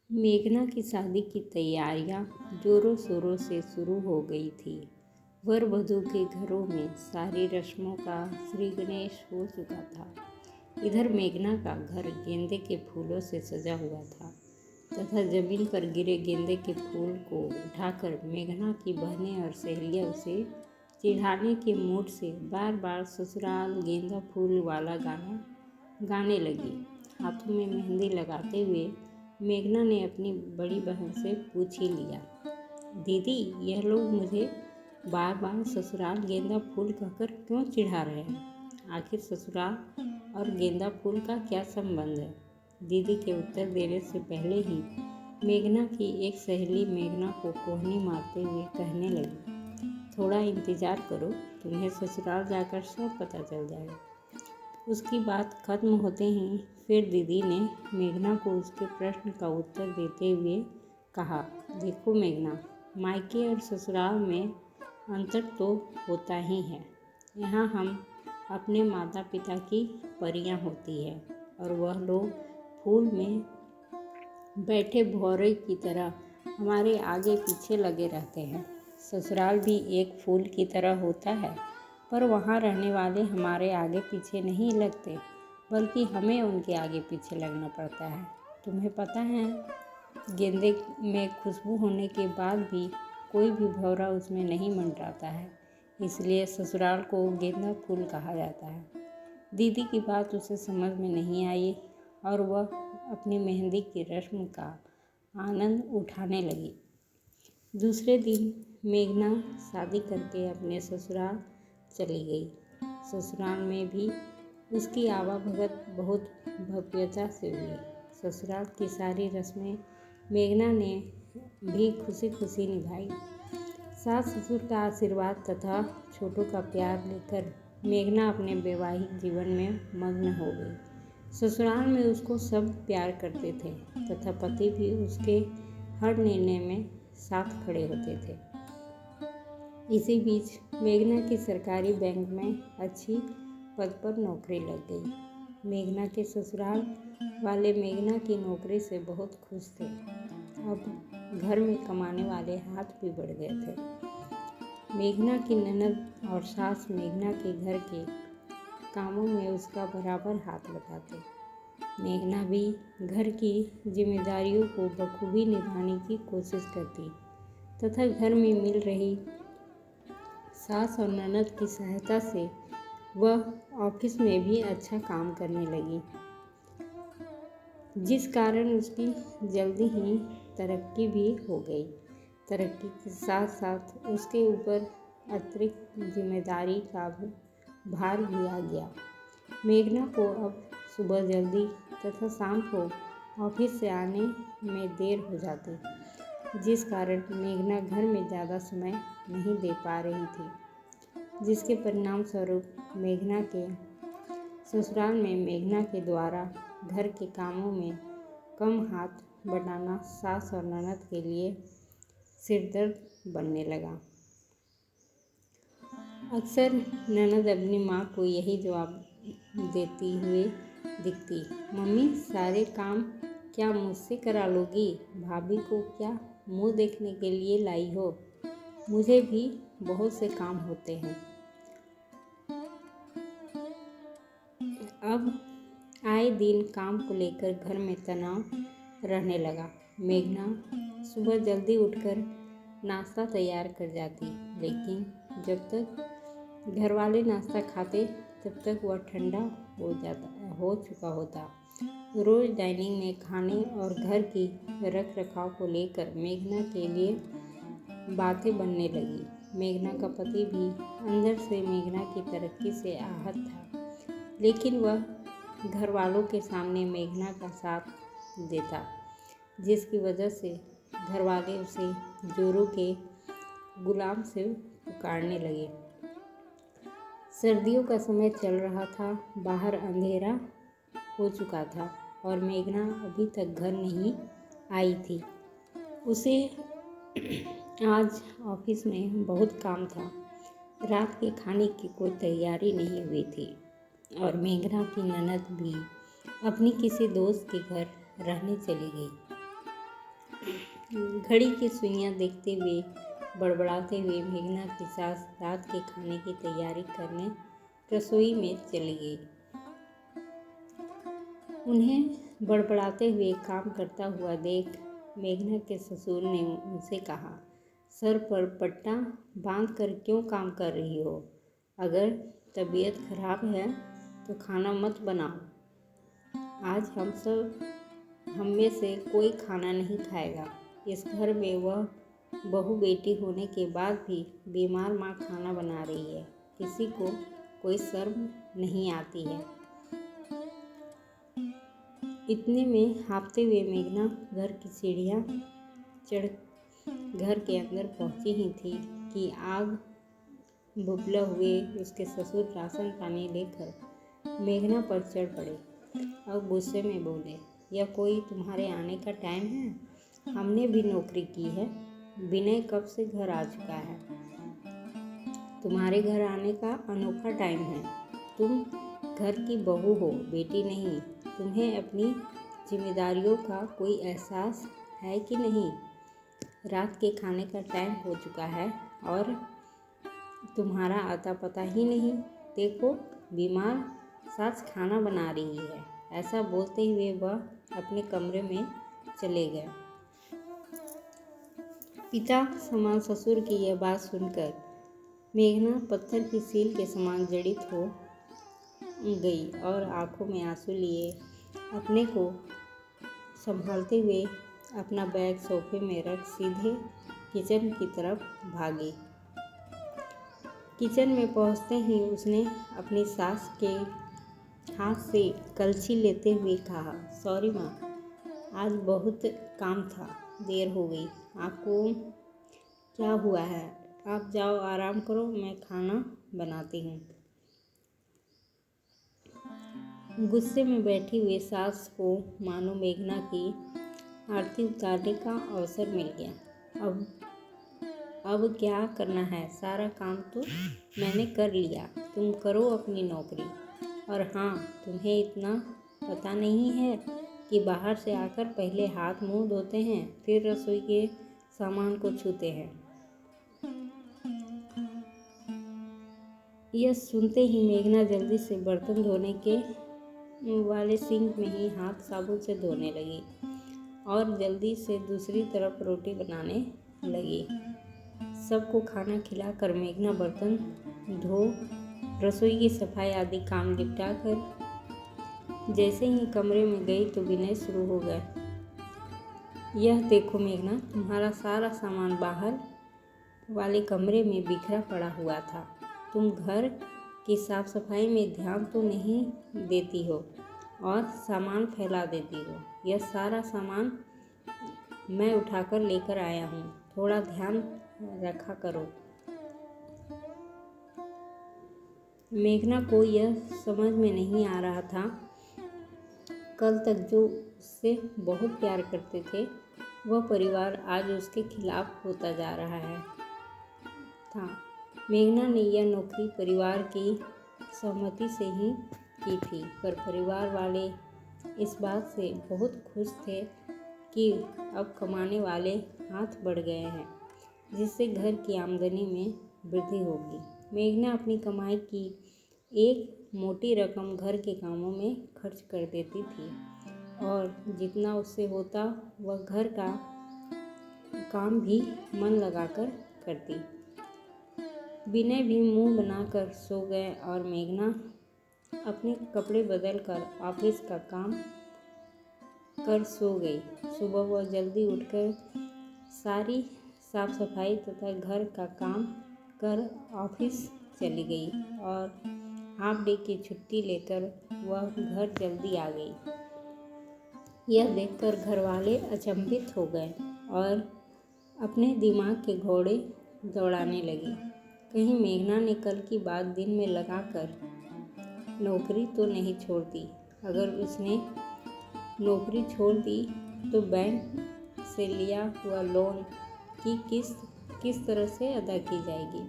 मेघना की शादी की तैयारियां जोरों शोरों से शुरू हो गई थी। वर वधू के घरों में सारी रस्मों का श्री गणेश हो चुका था। इधर मेघना का घर गेंदे के फूलों से सजा हुआ था तथा जमीन पर गिरे गेंदे के फूल को उठाकर मेघना की बहनें और सहेलियां उसे चिढ़ाने के मूड से बार बार ससुराल गेंदा फूल वाला गाना गाने लगी। हाथों में मेहंदी लगाते हुए मेघना ने अपनी बड़ी बहन से पूछ ही लिया, दीदी यह लोग मुझे बार बार ससुराल गेंदा फूल कहकर क्यों चिढ़ा रहे हैं? आखिर ससुराल और गेंदा फूल का क्या संबंध है? दीदी के उत्तर देने से पहले ही मेघना की एक सहेली मेघना को कोहनी मारते हुए कहने लगी, थोड़ा इंतज़ार करो, तुम्हें ससुराल जाकर सब पता चल जाएगा। उसकी बात खत्म होते ही फिर दीदी ने मेघना को उसके प्रश्न का उत्तर देते हुए कहा, देखो मेघना, मायके और ससुराल में अंतर तो होता ही है। यहाँ हम अपने माता पिता की परियां होती है और वह लोग फूल में बैठे भौरे की तरह हमारे आगे पीछे लगे रहते हैं। ससुराल भी एक फूल की तरह होता है, पर वहाँ रहने वाले हमारे आगे पीछे नहीं लगते, बल्कि हमें उनके आगे पीछे लगना पड़ता है। तुम्हें पता है, गेंदे में खुशबू होने के बाद भी कोई भी भौरा उसमें नहीं मंडराता है, इसलिए ससुराल को गेंदा फूल कहा जाता है। दीदी की बात उसे समझ में नहीं आई और वह अपनी मेहंदी की रस्म का आनंद उठाने लगी। दूसरे दिन मेघना शादी करके अपने ससुराल चली गई। ससुराल में भी उसकी आवाभगत बहुत भव्यता से हुई। ससुराल की सारी रस्में मेघना ने भी खुशी खुशी निभाई। सास ससुर का आशीर्वाद तथा छोटों का प्यार लेकर मेघना अपने वैवाहिक जीवन में मग्न हो गई। ससुराल में उसको सब प्यार करते थे तथा पति भी उसके हर निर्णय में साथ खड़े होते थे। इसी बीच मेघना की सरकारी बैंक में अच्छी पद पर नौकरी लग गई। मेघना के ससुराल वाले मेघना की नौकरी से बहुत खुश थे। अब घर में कमाने वाले हाथ भी बढ़ गए थे। मेघना की ननद और सास मेघना के घर के कामों में उसका बराबर हाथ बटाते। मेघना भी घर की जिम्मेदारियों को बखूबी निभाने की कोशिश करती तथा घर में मिल रही सास और ननद की सहायता से वह ऑफिस में भी अच्छा काम करने लगी, जिस कारण उसकी जल्दी ही तरक्की भी हो गई। तरक्की के साथ साथ उसके ऊपर अतिरिक्त जिम्मेदारी का भार भी आ गया। मेघना को अब सुबह जल्दी तथा शाम को ऑफिस से आने में देर हो जाती, जिस कारण मेघना घर में ज़्यादा समय नहीं दे पा रही थी, जिसके परिणाम स्वरूप मेघना के ससुराल में मेघना के द्वारा घर के कामों में कम हाथ बटाना सास और ननद के लिए सिरदर्द बनने लगा। अक्सर ननद अपनी माँ को यही जवाब देती हुए दिखती, मम्मी सारे काम क्या मुझसे करा लोगी? भाभी को क्या मुँह देखने के लिए लाई हो? मुझे भी बहुत से काम होते हैं। अब आए दिन काम को लेकर घर में तनाव रहने लगा। मेघना सुबह जल्दी उठकर नाश्ता तैयार कर जाती, लेकिन जब तक घर वाले नाश्ता खाते तब तक वह ठंडा हो चुका होता। रोज़ डाइनिंग में खाने और घर की रख रखाव को लेकर मेघना के लिए बातें बनने लगी। मेघना का पति भी अंदर से मेघना की तरक्की से आहत था, लेकिन वह घर वालों के सामने मेघना का साथ देता, जिसकी वजह से घर वाले उसे जोरों के गुलाम से पुकारने लगे। सर्दियों का समय चल रहा था, बाहर अंधेरा हो चुका था और मेघना अभी तक घर नहीं आई थी। उसे आज ऑफिस में बहुत काम था। रात के खाने की कोई तैयारी नहीं हुई थी और मेघना की ननद भी अपनी किसी दोस्त के घर रहने चली गई। घड़ी की सुइयां देखते हुए बड़बड़ाते हुए मेघना की सास रात के खाने की तैयारी करने रसोई में चली गई। उन्हें बड़बड़ाते हुए काम करता हुआ देख मेघना के ससुर ने उनसे कहा, सर पर पट्टा बांध कर क्यों काम कर रही हो? अगर तबीयत खराब है तो खाना मत बनाओ। आज हम में से कोई खाना नहीं खाएगा। इस घर में वह बहू बेटी होने के बाद भी बीमार माँ खाना बना रही है। किसी को कोई शर्म नहीं आती है। इतने में हाँफते हुए मेघना घर की सीढ़ियाँ चढ़ घर के अंदर पहुँची ही थी कि आग बुबला हुए उसके ससुर राशन पानी लेकर मेघना पर चढ़ पड़े और गुस्से में बोले, यह कोई तुम्हारे आने का टाइम है? हमने भी नौकरी की है। विनय कब से घर आ चुका है। तुम्हारे घर आने का अनोखा टाइम है। तुम घर की बहू हो, बेटी नहीं। तुम्हें अपनी जिम्मेदारियों का कोई एहसास है कि नहीं? रात के खाने का टाइम हो चुका है और तुम्हारा आता पता ही नहीं। देखो, बीमार सास खाना बना रही है। ऐसा बोलते हुए वह अपने कमरे में चले गए। पिता समान ससुर की यह बात सुनकर मेघना पत्थर की सील के समान जड़ित हो गई और आंखों में आंसू लिए अपने को संभालते हुए अपना बैग सोफे में रख सीधे किचन की तरफ भागी। किचन में पहुंचते ही उसने अपनी सास के हाथ से कलछी लेते हुए कहा, सॉरी माँ, आज बहुत काम था, देर हो गई। आपको क्या हुआ है? आप जाओ आराम करो, मैं खाना बनाती हूँ। गुस्से में बैठी हुई सास को मानो मेघना की आरती उतारने का अवसर मिल गया। अब क्या करना है? सारा काम तो मैंने कर लिया। तुम करो अपनी नौकरी। और हाँ, तुम्हें इतना पता नहीं है कि बाहर से आकर पहले हाथ मुंह धोते हैं, फिर रसोई के सामान को छूते हैं। यह सुनते ही मेघना जल्दी से बर्तन धोने के वाले सिंक में ही हाथ साबुन से धोने लगी और जल्दी से दूसरी तरफ रोटी बनाने लगी। सबको खाना खिलाकर मेघना बर्तन धो रसोई की सफाई आदि काम निपटा कर जैसे ही कमरे में गई तो विनय शुरू हो गए, यह देखो मेघना, तुम्हारा सारा सामान बाहर वाले कमरे में बिखरा पड़ा हुआ था। तुम घर की साफ सफाई में ध्यान तो नहीं देती हो और सामान फैला देती हो। यह सारा सामान मैं उठाकर लेकर आया हूँ, थोड़ा ध्यान रखा करो। मेघना को यह समझ में नहीं आ रहा था, कल तक जो उससे बहुत प्यार करते थे वह परिवार आज उसके खिलाफ होता जा रहा था। मेघना ने यह नौकरी परिवार की सहमति से ही की थी, पर परिवार वाले इस बात से बहुत खुश थे कि अब कमाने वाले हाथ बढ़ गए हैं, जिससे घर की आमदनी में वृद्धि होगी। मेघना अपनी कमाई की एक मोटी रकम घर के कामों में खर्च कर देती थी और जितना उससे होता वह घर का काम भी मन लगाकर करती। विनय भी मुंह बनाकर सो गए और मेघना अपने कपड़े बदलकर ऑफिस का काम कर सो गई। सुबह वह जल्दी उठकर सारी साफ सफाई तथा घर का काम कर ऑफिस चली गई और हाफ डे की छुट्टी लेकर वह घर जल्दी आ गई। यह देखकर घर वाले अचंभित हो गए और अपने दिमाग के घोड़े दौड़ाने लगे। कहीं मेघना ने कल की बात दिन में लगाकर नौकरी तो नहीं छोड़ती। अगर उसने नौकरी छोड़ दी तो बैंक से लिया हुआ लोन की किस्त किस तरह से अदा की जाएगी।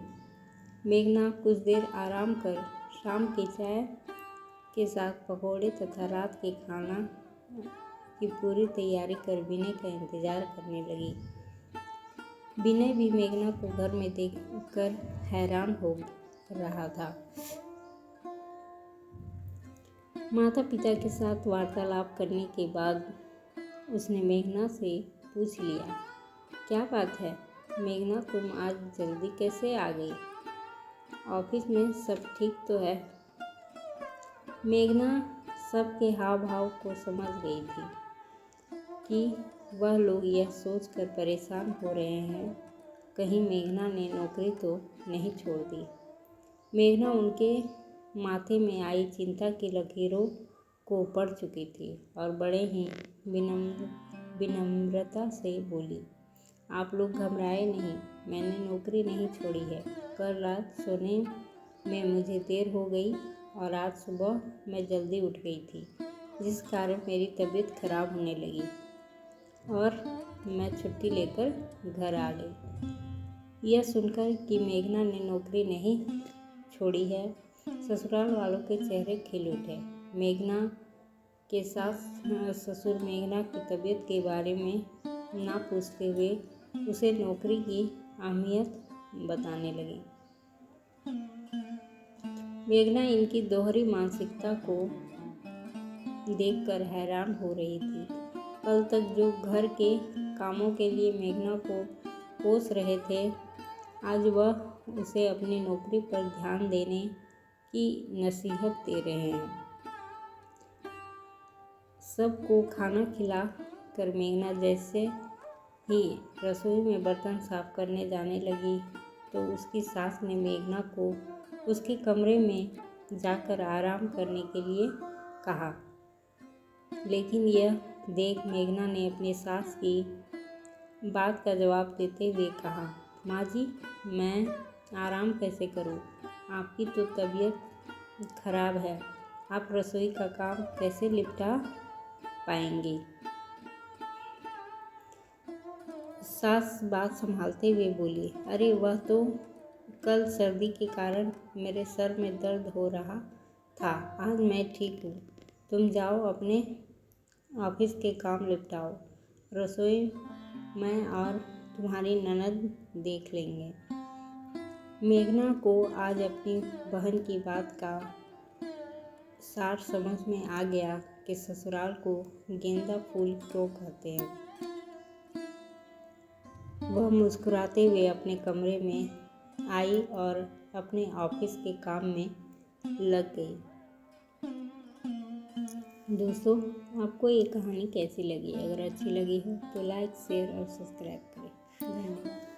मेघना कुछ देर आराम कर शाम की चाय के साथ पकौड़े तथा रात के की पूरी तैयारी कर विनय का इंतजार करने लगी। विनय भी मेघना को घर में देखकर हैरान हो रहा था। माता पिता के साथ वार्तालाप करने के बाद उसने मेघना से पूछ लिया, क्या बात है मेघना, तुम आज जल्दी कैसे आ गई? ऑफिस में सब ठीक तो है? मेघना सबके हाव भाव को समझ गई थी कि वह लोग यह सोचकर परेशान हो रहे हैं कहीं मेघना ने नौकरी तो नहीं छोड़ दी। मेघना उनके माथे में आई चिंता की लकीरों को पढ़ चुकी थी और बड़े ही विनम्रता से बोली, आप लोग घबराए नहीं, मैंने नौकरी नहीं छोड़ी है। कल रात सोने में मुझे देर हो गई और आज सुबह मैं जल्दी उठ गई थी, जिस कारण मेरी तबीयत खराब होने लगी और मैं छुट्टी लेकर घर आ गई। यह सुनकर कि मेघना ने नौकरी नहीं छोड़ी है, ससुराल वालों के चेहरे खिल उठे। मेघना के सास ससुर मेघना की तबीयत के बारे में ना पूछते हुए उसे नौकरी की अहमियत बताने लगे। मेघना इनकी दोहरी मानसिकता को देखकर हैरान हो रही थी। कल तक जो घर के कामों के लिए मेघना को कोस रहे थे, आज वह उसे अपनी नौकरी पर ध्यान देने की नसीहत दे रहे हैं। सबको खाना खिला कर मेघना जैसे ही रसोई में बर्तन साफ करने जाने लगी तो उसकी सास ने मेघना को उसके कमरे में जाकर आराम करने के लिए कहा। लेकिन यह देख मेघना ने अपनी सास की बात का जवाब देते हुए कहा, माँ जी, मैं आराम कैसे करूँ? आपकी तो तबीयत खराब है, आप रसोई का काम कैसे निपटा पाएंगी? सास बात संभालते हुए बोली, अरे वह तो कल सर्दी के कारण मेरे सर में दर्द हो रहा था, आज मैं ठीक हूँ। तुम जाओ अपने ऑफिस के काम निपटाओ, रसोई मैं और तुम्हारी ननद देख लेंगे। मेघना को आज अपनी बहन की बात का सार समझ में आ गया कि ससुराल को गेंदा फूल क्यों कहते हैं। वह मुस्कुराते हुए अपने कमरे में आई और अपने ऑफिस के काम में लग गई। दोस्तों, आपको ये कहानी कैसी लगी? अगर अच्छी लगी हो तो लाइक, शेयर और सब्सक्राइब करें। धन्यवाद।